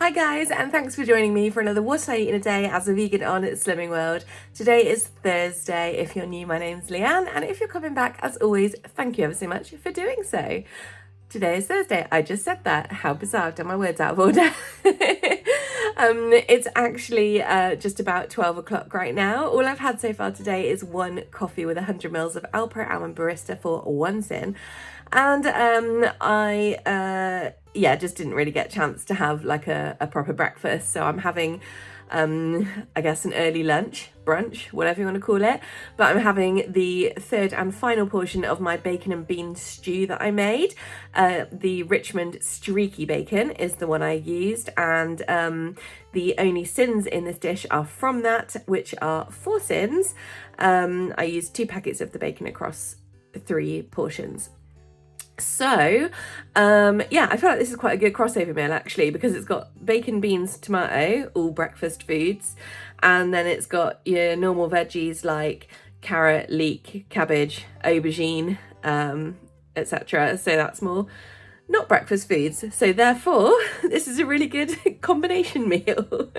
Hi guys, and thanks for joining me for another What I Eat in a Day as a vegan on Slimming World. Today is Thursday. If you're new, my name's Leanne, and if you're coming back, as always, thank you ever so much for doing so. Today is Thursday. I just said that. How bizarre. I've done my words out of order. It's actually just about 12 o'clock right now. All I've had so far today is one coffee with 100 mils of Alpro Almond Barista for one syn. And I just didn't really get a chance to have like a proper breakfast. So I'm having, I guess, an early lunch, brunch, whatever you want to call it. But I'm having the third and final portion of my bacon and bean stew that I made. The Richmond streaky bacon is the one I used. And the only syns in this dish are from that, which are 4 syns. I used 2 packets of the bacon across 3 portions. So, I feel like this is quite a good crossover meal actually, because it's got bacon, beans, tomato, all breakfast foods, and then it's got your normal veggies like carrot, leek, cabbage, aubergine, etc. So that's more not breakfast foods. So therefore, this is a really good combination meal.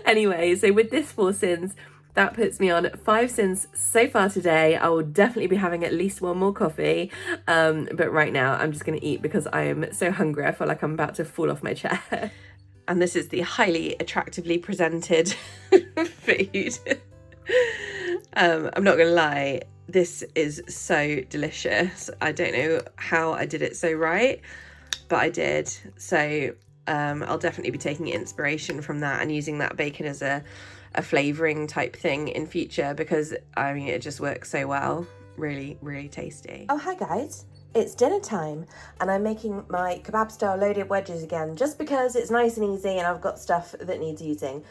Anyway, so with this 4 syns, that puts me on 5 syns so far today. I will definitely be having at least one more coffee. But right now I'm just going to eat because I am so hungry. I feel like I'm about to fall off my chair. And this is the highly attractively presented food. I'm not going to lie. This is so delicious. I don't know how I did it so right, but I did. So I'll definitely be taking inspiration from that and using that bacon as a flavouring type thing in future, because I mean it just works so well. Really, really tasty. Oh, hi guys. It's dinner time and I'm making my kebab style loaded wedges again, just because it's nice and easy and I've got stuff that needs using.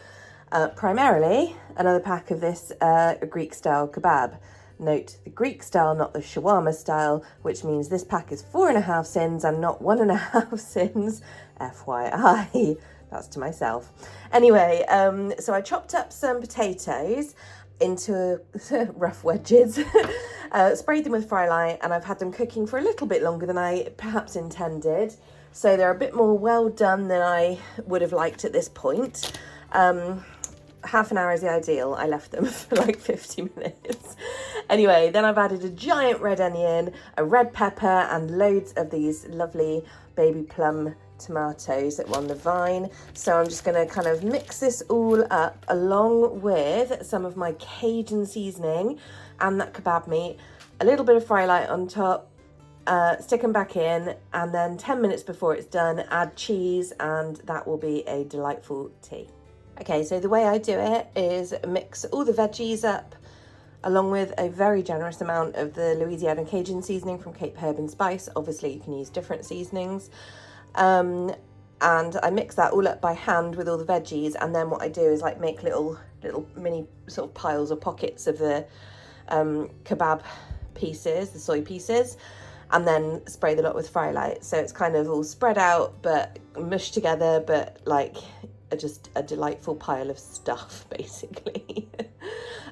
Primarily another pack of this Greek style kebab. Note the Greek style, not the shawarma style, which means this pack is 4.5 syns and not 1.5 syns. FYI. That's to myself. Anyway, so I chopped up some potatoes into rough wedges, sprayed them with fry light, and I've had them cooking for a little bit longer than I perhaps intended. So they're a bit more well done than I would have liked at this point. Half an hour is the ideal. I left them for like 50 minutes. Anyway, then I've added a giant red onion, a red pepper, and loads of these lovely baby plum tomatoes that were on the vine. So I'm just going to kind of mix this all up along with some of my Cajun seasoning and that kebab meat, a little bit of fry light on top, stick them back in, and then 10 minutes before it's done, add cheese, and that will be a delightful tea. Okay, so the way I do it is mix all the veggies up along with a very generous amount of the Louisiana Cajun seasoning from Cape Herb and Spice. Obviously you can use different seasonings. And I mix that all up by hand with all the veggies, and then what I do is like make little mini sort of piles or pockets of the kebab pieces, the soy pieces, and then spray the lot with fry light. So it's kind of all spread out but mushed together, but like just a delightful pile of stuff basically.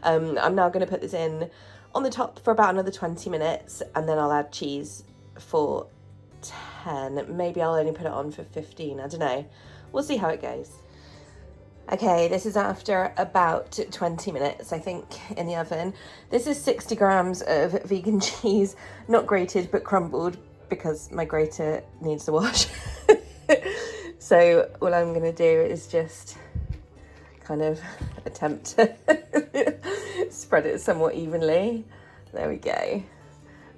I'm now going to put this in on the top for about another 20 minutes, and then I'll add cheese for 10. Maybe I'll only put it on for 15. I don't know. We'll see how it goes. Okay, this is after about 20 minutes, I think, in the oven. This is 60 grams of vegan cheese, not grated but crumbled because my grater needs a wash. So all I'm going to do is just kind of attempt to spread it somewhat evenly. There we go.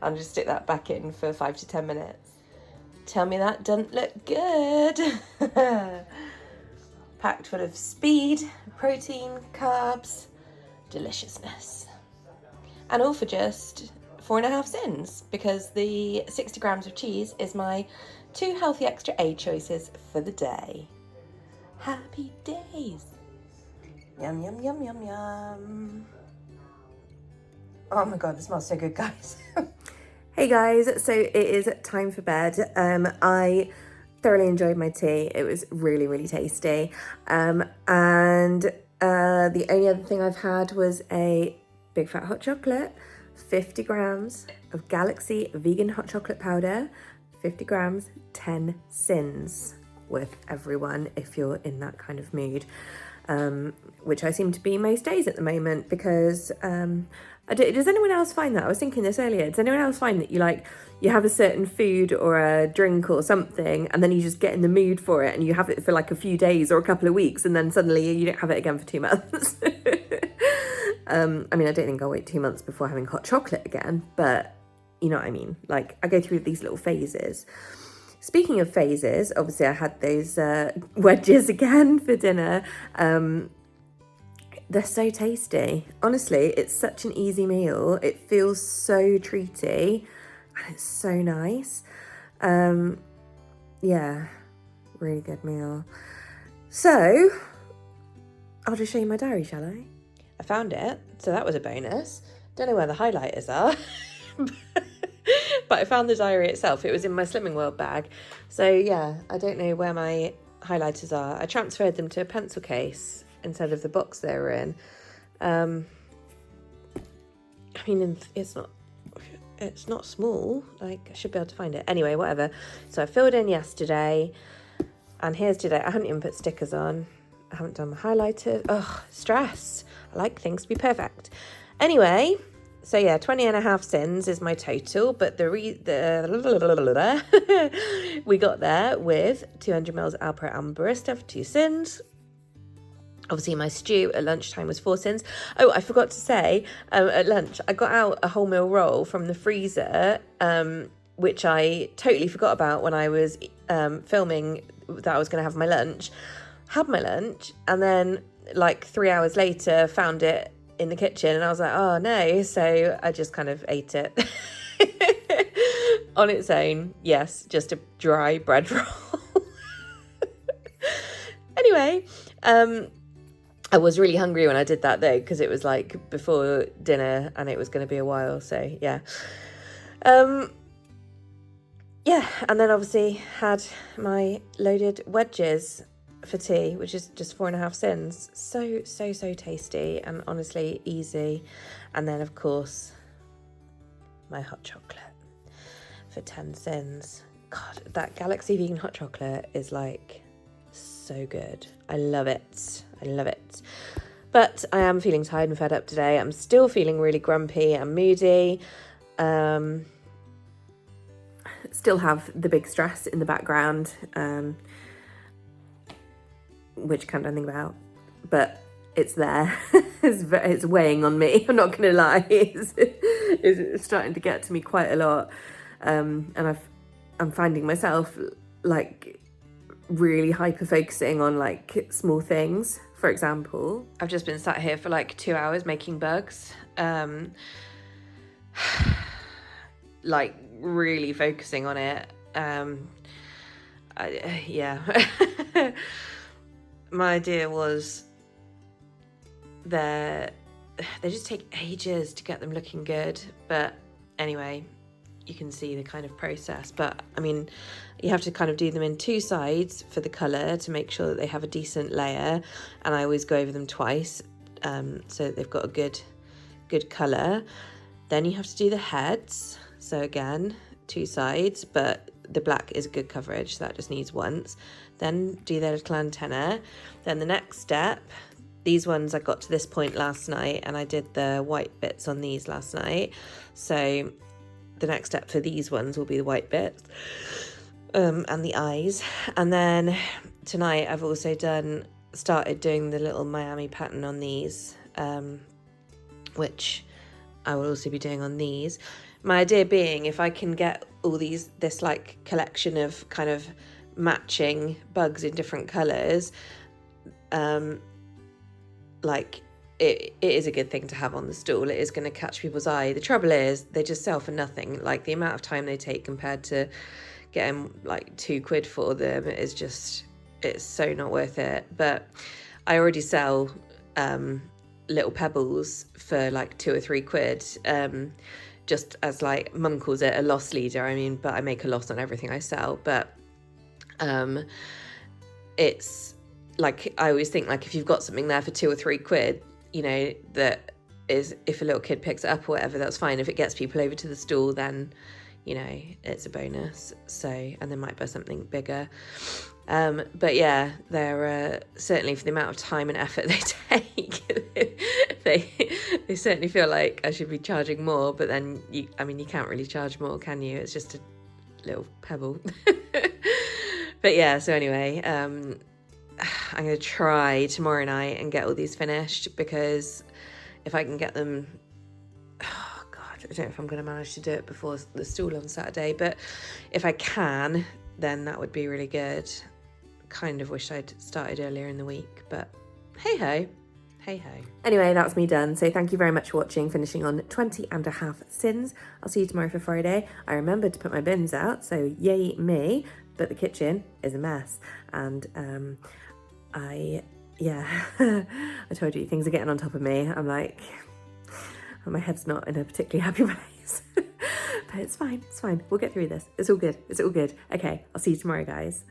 I'll just stick that back in for 5 to 10 minutes. Tell me that doesn't look good. Packed full of speed, protein, carbs, deliciousness. And all for just 4.5 syns, because the 60 grams of cheese is my 2 healthy extra A choices for the day. Happy days. Yum, yum, yum, yum, yum. Oh my God, this smells so good, guys. Hey guys, so it is time for bed. I thoroughly enjoyed my tea. It was really, really tasty. And the only other thing I've had was a big fat hot chocolate, 50 grams of Galaxy vegan hot chocolate powder, 50 grams, 10 syns. with everyone if you're in that kind of mood, which I seem to be most days at the moment, because does anyone else find that? I was thinking this earlier. Does anyone else find that you have a certain food or a drink or something, and then you just get in the mood for it and you have it for like a few days or a couple of weeks, and then suddenly you don't have it again for 2 months? I mean, I don't think I'll wait 2 months before having hot chocolate again, but you know what I mean? Like, I go through these little phases. Speaking of phases, obviously I had those wedges again for dinner. They're so tasty. Honestly, it's such an easy meal. It feels so treaty and it's so nice. Yeah, really good meal. So, I'll just show you my diary, shall I? I found it, so that was a bonus. Don't know where the highlighters are, but I found the diary itself. It was in my Slimming World bag. So yeah, I don't know where my highlighters are. I transferred them to a pencil case instead of the box they were in. I mean, it's not small. Like, I should be able to find it. Anyway, whatever. So I filled in yesterday, and here's today. I haven't even put stickers on. I haven't done my highlighters. Ugh, stress. I like things to be perfect. Anyway, so yeah, 20.5 syns is my total, but we got there with 200 mils Alpro Almond Barista for 2 syns. Obviously, my stew at lunchtime was 4 syns. Oh, I forgot to say, at lunch, I got out a wholemeal roll from the freezer, which I totally forgot about when I was filming that I was going to have my lunch. Had my lunch, and then like 3 hours later, found it in the kitchen, and I was like, oh no. So I just kind of ate it on its own. Yes, just a dry bread roll. Anyway, I was really hungry when I did that though, because it was like before dinner and it was going to be a while. So yeah. Yeah, and then obviously had my loaded wedges for tea, which is just 4.5 syns. So tasty and honestly easy. And then of course my hot chocolate for 10 syns. God, that Galaxy vegan hot chocolate is like so good. I love it. But I am feeling tired and fed up today. I'm still feeling really grumpy and moody. Still have the big stress in the background, which I can't do anything about, but it's there. It's weighing on me. I'm not going to lie. It's starting to get to me quite a lot, and I'm finding myself like really hyper focusing on like small things. For example, I've just been sat here for like 2 hours making bugs, like really focusing on it. Yeah. My idea was they just take ages to get them looking good, but anyway, you can see the kind of process. But I mean, you have to kind of do them in 2 sides for the colour to make sure that they have a decent layer, and I always go over them twice, so that they've got a good colour. Then you have to do the heads, so again 2 sides, but the black is good coverage, so that just needs once. Then do their little antenna. Then the next step, these ones I got to this point last night, and I did the white bits on these last night, so the next step for these ones will be the white bits, and the eyes. And then tonight I've also started doing the little Miami pattern on these, which I will also be doing on these. My idea being, if I can get all this like collection of kind of matching bugs in different colours, like it is a good thing to have on the stall. It is going to catch people's eye. The trouble is they just sell for nothing. Like the amount of time they take compared to getting like £2 for them is just, it's so not worth it. But I already sell little pebbles for like £2 or £3, just as like mum calls it, a loss leader. I mean, but I make a loss on everything I sell. But it's like, I always think like if you've got something there for £2 or £3, you know, that is, if a little kid picks it up or whatever, that's fine. If it gets people over to the stall, then, you know, it's a bonus. So, and they might buy something bigger. But yeah, they're certainly, for the amount of time and effort they take, they certainly feel like I should be charging more, but then you can't really charge more, can you? It's just a little pebble. But yeah, so anyway, I'm going to try tomorrow night and get all these finished, because if I can get them, oh God, I don't know if I'm going to manage to do it before the stool on Saturday, but if I can, then that would be really good. Kind of wish I'd started earlier in the week, but hey ho. Anyway, that's me done. So thank you very much for watching, finishing on 20 and a half syns. I'll see you tomorrow for Friday. I remembered to put my bins out, so yay me, but the kitchen is a mess. And I told you, things are getting on top of me. I'm like, my head's not in a particularly happy place. But it's fine, we'll get through this. It's all good. Okay, I'll see you tomorrow, guys.